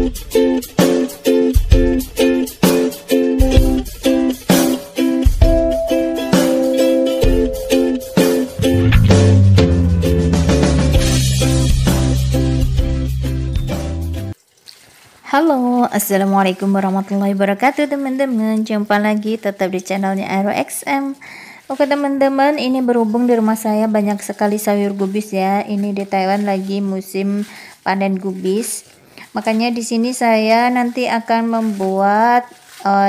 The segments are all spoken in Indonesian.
Halo, assalamualaikum warahmatullahi wabarakatuh teman-teman. Jumpa lagi tetap di channelnya Aero XM. Oke teman-teman, ini berhubung di rumah saya banyak sekali sayur gubis ya. Ini di Taiwan lagi musim panen gubis. Makanya di sini saya nanti akan membuat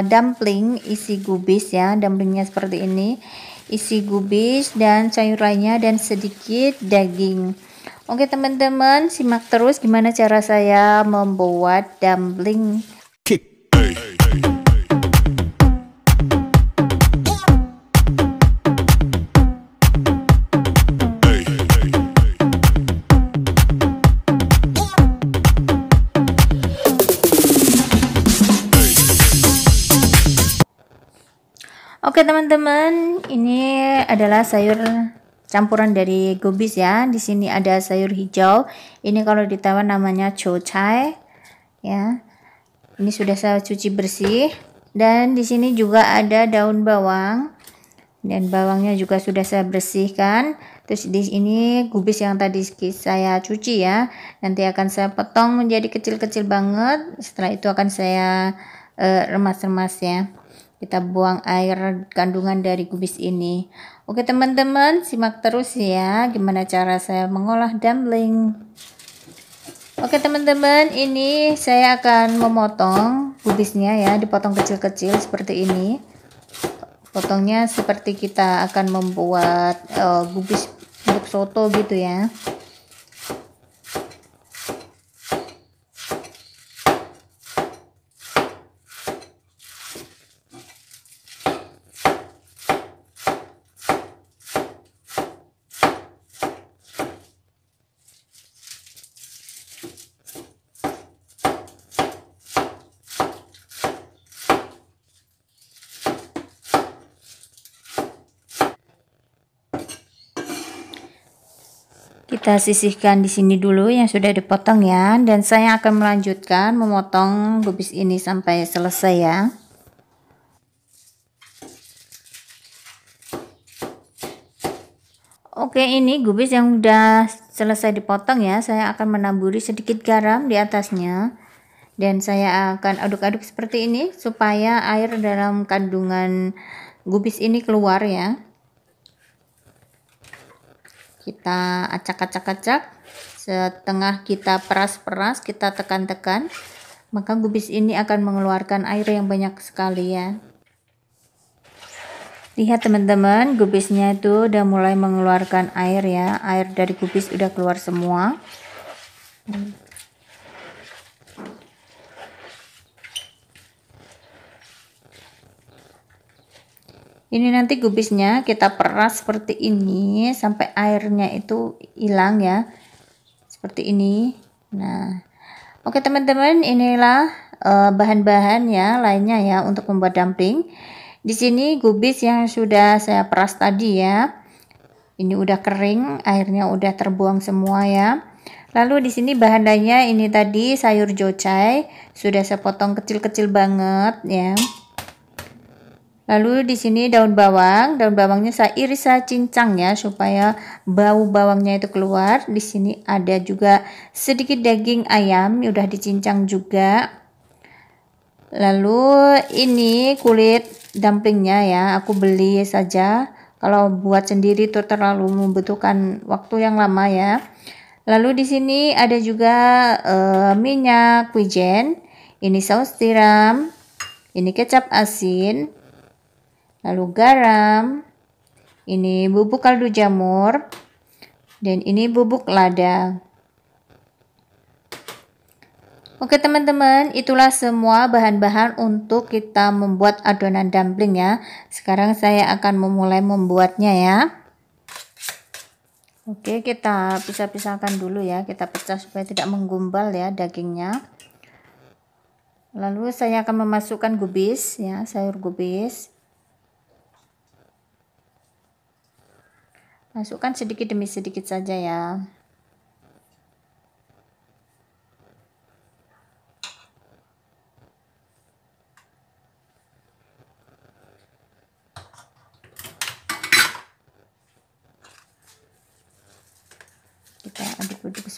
dumpling isi gubis ya. Dumplingnya seperti ini. Isi gubis dan sayur lainnya dan sedikit daging. Oke teman-teman, simak terus gimana cara saya membuat dumpling. Oke teman-teman, ini adalah sayur campuran dari gubis ya. Di sini ada sayur hijau. Ini kalau di Taiwan namanya chouchai ya. Ini sudah saya cuci bersih. Dan di sini juga ada daun bawang. Dan bawangnya juga sudah saya bersihkan. Terus di sini gubis yang tadi saya cuci ya. Nanti akan saya potong menjadi kecil-kecil banget. Setelah itu akan saya remas-remas ya. Kita buang air kandungan dari gubis ini. Oke teman-teman, simak terus ya gimana cara saya mengolah dumpling. Oke teman-teman, ini saya akan memotong gubisnya ya, dipotong kecil-kecil seperti ini. Potongnya seperti kita akan membuat gubis untuk soto gitu ya. Kita sisihkan di sini dulu yang sudah dipotong ya, dan saya akan melanjutkan memotong gubis ini sampai selesai ya. Oke, ini gubis yang udah selesai dipotong ya. Saya akan menaburi sedikit garam di atasnya, dan saya akan aduk-aduk seperti ini supaya air dalam kandungan gubis ini keluar ya. Kita acak-acak-acak, setengah kita peras-peras, kita tekan-tekan, maka gubis ini akan mengeluarkan air yang banyak sekali ya. Lihat teman-teman, gubisnya itu udah mulai mengeluarkan air ya. Air dari gubis udah keluar semua. Ini nanti gubisnya kita peras seperti ini sampai airnya itu hilang ya. Seperti ini. Nah, oke teman-teman, inilah bahan-bahan ya lainnya ya untuk membuat dumpling. Di sini gubis yang sudah saya peras tadi ya. Ini udah kering, airnya udah terbuang semua ya. Lalu di sini bahan lainnya ini tadi sayur jocai sudah saya potong kecil-kecil banget ya. Lalu di sini daun bawangnya saya iris, saya cincang ya supaya bau bawangnya itu keluar. Di sini ada juga sedikit daging ayam, udah dicincang juga. Lalu ini kulit dumplingnya ya, aku beli saja. Kalau buat sendiri itu terlalu membutuhkan waktu yang lama ya. Lalu di sini ada juga minyak wijen, ini saus tiram, ini kecap asin. Lalu garam, ini bubuk kaldu jamur, dan ini bubuk lada. Oke teman-teman, itulah semua bahan-bahan untuk kita membuat adonan dumpling ya. Sekarang saya akan memulai membuatnya ya. Oke, kita pisah-pisahkan dulu ya, kita pecah supaya tidak menggumpal ya dagingnya. Lalu saya akan memasukkan gubis ya, sayur gubis. Masukkan sedikit demi sedikit saja ya.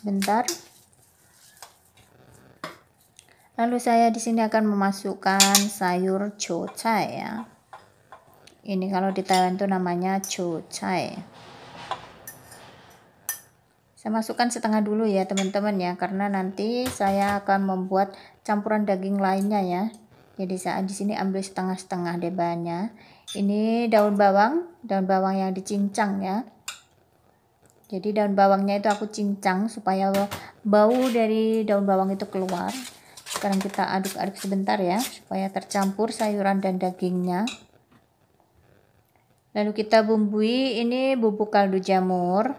sebentar. Lalu saya di sini akan memasukkan sayur chouchai ya. Ini kalau di Taiwan itu namanya chouchai. Saya masukkan setengah dulu ya teman-teman ya, karena nanti saya akan membuat campuran daging lainnya ya. Jadi saya di sini ambil setengah-setengah deh bahannya. Ini daun bawang yang dicincang ya. Jadi daun bawangnya itu aku cincang supaya bau dari daun bawang itu keluar. Sekarang kita aduk-aduk sebentar ya, supaya tercampur sayuran dan dagingnya. Lalu kita bumbui, ini bubuk kaldu jamur.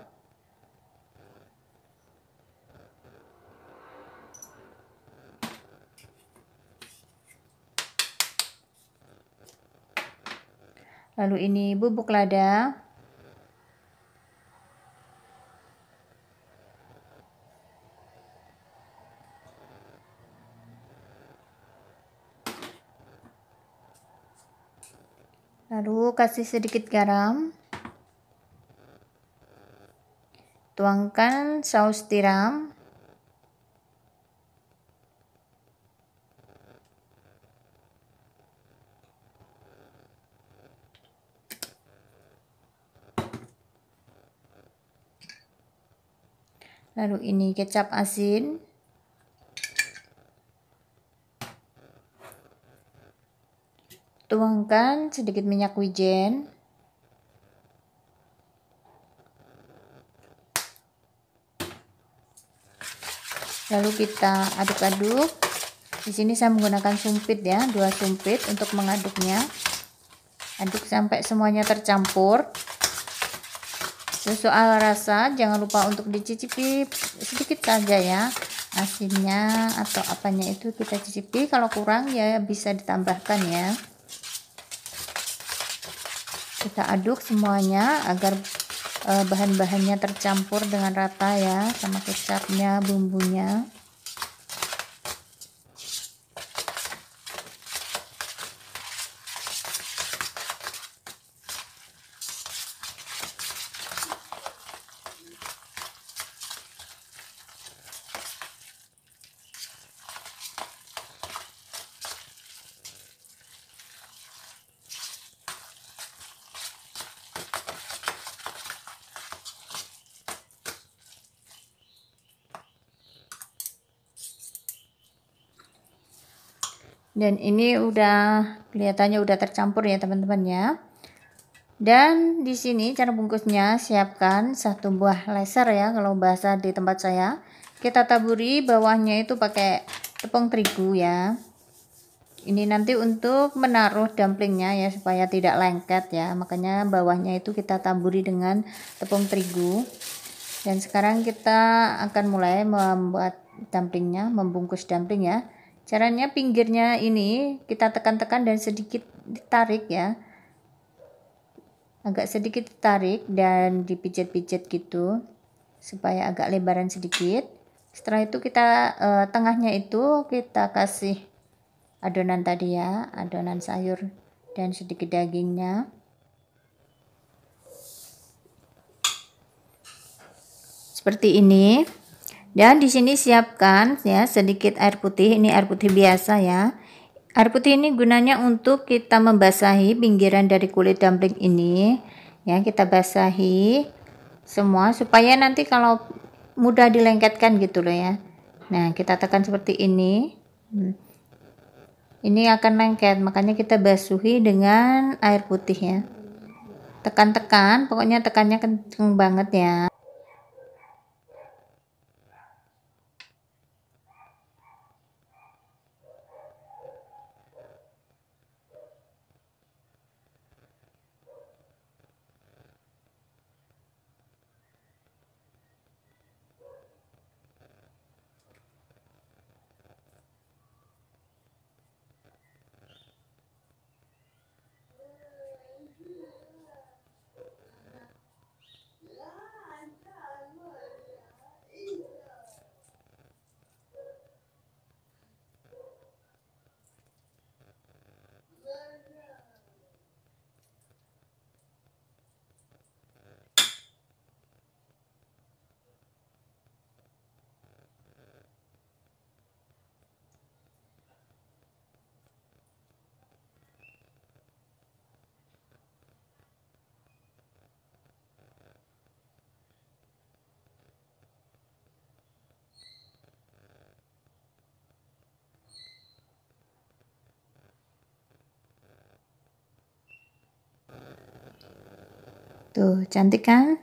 Lalu ini bubuk lada. Lalu kasih sedikit garam. Tuangkan saus tiram. Lalu ini kecap asin. Tuangkan sedikit minyak wijen. Lalu kita aduk-aduk. Di sini saya menggunakan sumpit ya, 2 sumpit untuk mengaduknya. Aduk sampai semuanya tercampur. Sesuai rasa, jangan lupa untuk dicicipi sedikit saja ya. Asinnya atau apanya itu kita cicipi, kalau kurang ya bisa ditambahkan ya. Kita aduk semuanya agar bahan-bahannya tercampur dengan rata ya, sama kecapnya, bumbunya. Dan ini udah kelihatannya udah tercampur ya teman-teman ya. Dan di sini cara bungkusnya, siapkan 1 buah laser ya kalau bahasa di tempat saya. Kita taburi bawahnya itu pakai tepung terigu ya. Ini nanti untuk menaruh dumplingnya ya, supaya tidak lengket ya. Makanya bawahnya itu kita taburi dengan tepung terigu. Dan sekarang kita akan mulai membuat dumplingnya, membungkus dumpling ya. Caranya pinggirnya ini kita tekan-tekan dan sedikit ditarik ya. Agak sedikit ditarik dan dipijat-pijat gitu supaya agak lebaran sedikit. Setelah itu kita tengahnya itu kita kasih adonan tadi ya, adonan sayur dan sedikit dagingnya. Seperti ini. Dan di sini siapkan ya sedikit air putih, ini air putih biasa ya. Air putih ini gunanya untuk kita membasahi pinggiran dari kulit dumpling ini. Ya, kita basahi semua supaya nanti kalau mudah dilengketkan gitu loh ya. Nah, kita tekan seperti ini. Ini akan lengket, makanya kita basuhi dengan air putih ya. Tekan-tekan, pokoknya tekannya kenceng banget ya. Tuh, cantik kan?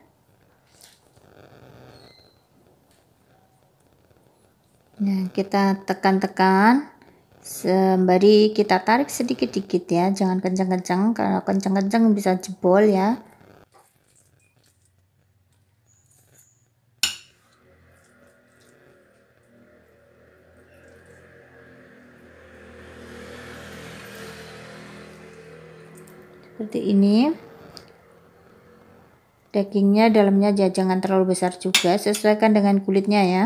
Nah, kita tekan-tekan sembari kita tarik sedikit-sedikit ya, jangan kencang-kencang. Kalau kencang-kencang bisa jebol ya. Seperti ini. Dagingnya dalamnya jangan terlalu besar juga, sesuaikan dengan kulitnya ya.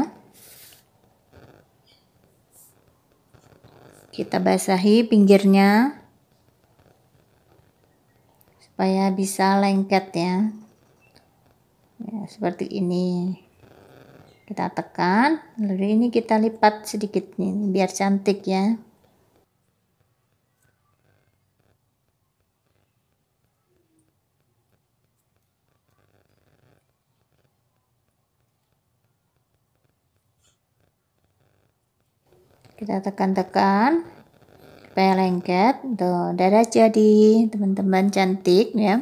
Kita basahi pinggirnya supaya bisa lengket ya. Ya, seperti ini. Kita tekan, lalu ini kita lipat sedikit nih biar cantik ya. Kita tekan-tekan supaya lengket. Tuh, udah jadi teman-teman, cantik ya.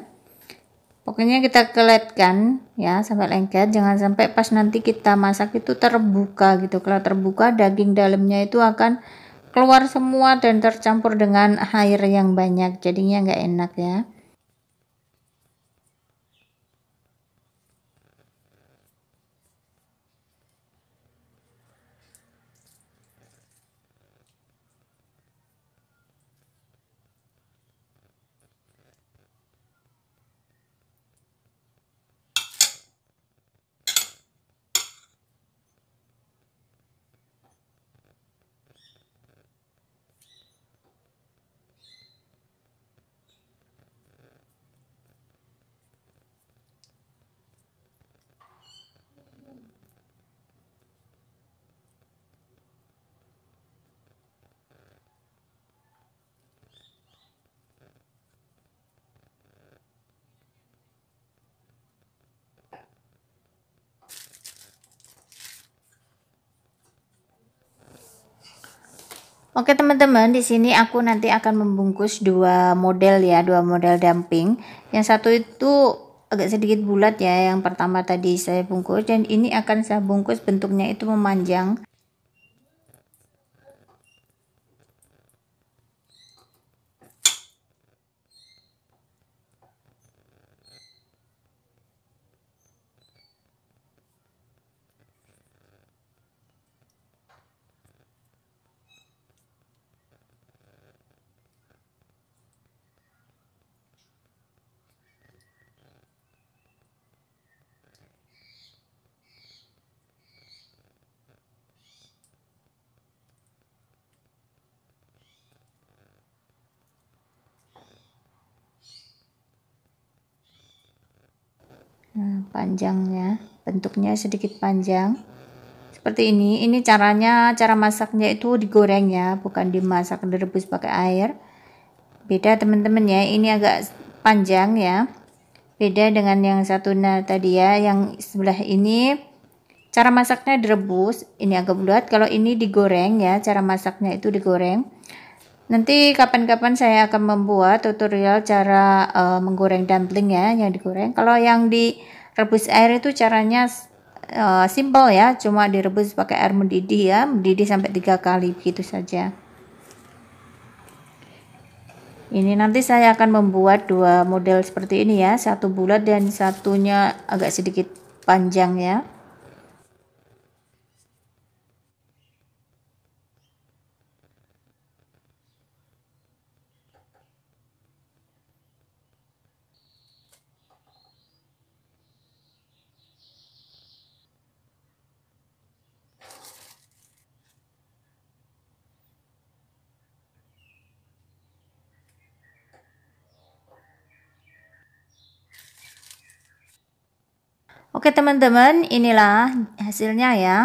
Pokoknya kita keletkan ya sampai lengket, jangan sampai pas nanti kita masak itu terbuka gitu. Kalau terbuka daging dalamnya itu akan keluar semua dan tercampur dengan air yang banyak, jadinya nggak enak ya. Oke teman-teman, di sini aku nanti akan membungkus dua model ya, dua model dumpling. Yang satu itu agak sedikit bulat ya, yang pertama tadi saya bungkus, dan ini akan saya bungkus bentuknya itu memanjang. Nah, panjangnya, bentuknya sedikit panjang seperti ini caranya, cara masaknya itu digoreng ya, bukan dimasak direbus pakai air. Beda teman-teman ya, ini agak panjang ya, beda dengan yang satu tadi ya, yang sebelah ini cara masaknya direbus, ini agak bulat. Kalau ini digoreng ya, cara masaknya itu digoreng. Nanti kapan-kapan saya akan membuat tutorial cara menggoreng dumpling ya, yang digoreng. Kalau yang direbus air itu caranya simple ya, cuma direbus pakai air mendidih ya, mendidih sampai 3 kali begitu saja. Ini nanti saya akan membuat dua model seperti ini ya, satu bulat dan satunya agak sedikit panjang ya. Oke teman-teman, inilah hasilnya ya,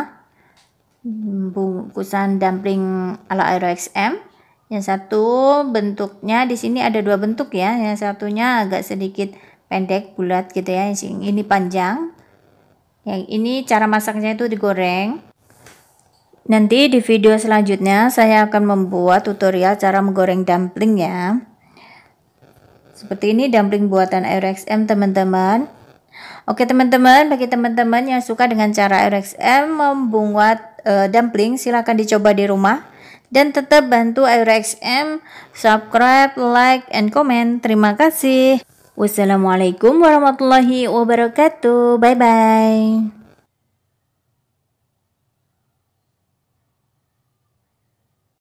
bungkusan dumpling ala Aero XM. Yang satu bentuknya di sini ada dua bentuk ya, yang satunya agak sedikit pendek bulat gitu ya, yang ini panjang. Yang ini cara masaknya itu digoreng. Nanti di video selanjutnya saya akan membuat tutorial cara menggoreng dumpling ya. Seperti ini dumpling buatan AYUR-XM teman-teman. Oke teman-teman, bagi teman-teman yang suka dengan cara AYUR-XM membuat dumpling, silahkan dicoba di rumah. Dan tetap bantu AYUR-XM subscribe, like, and comment. Terima kasih. Wassalamualaikum warahmatullahi wabarakatuh. Bye-bye.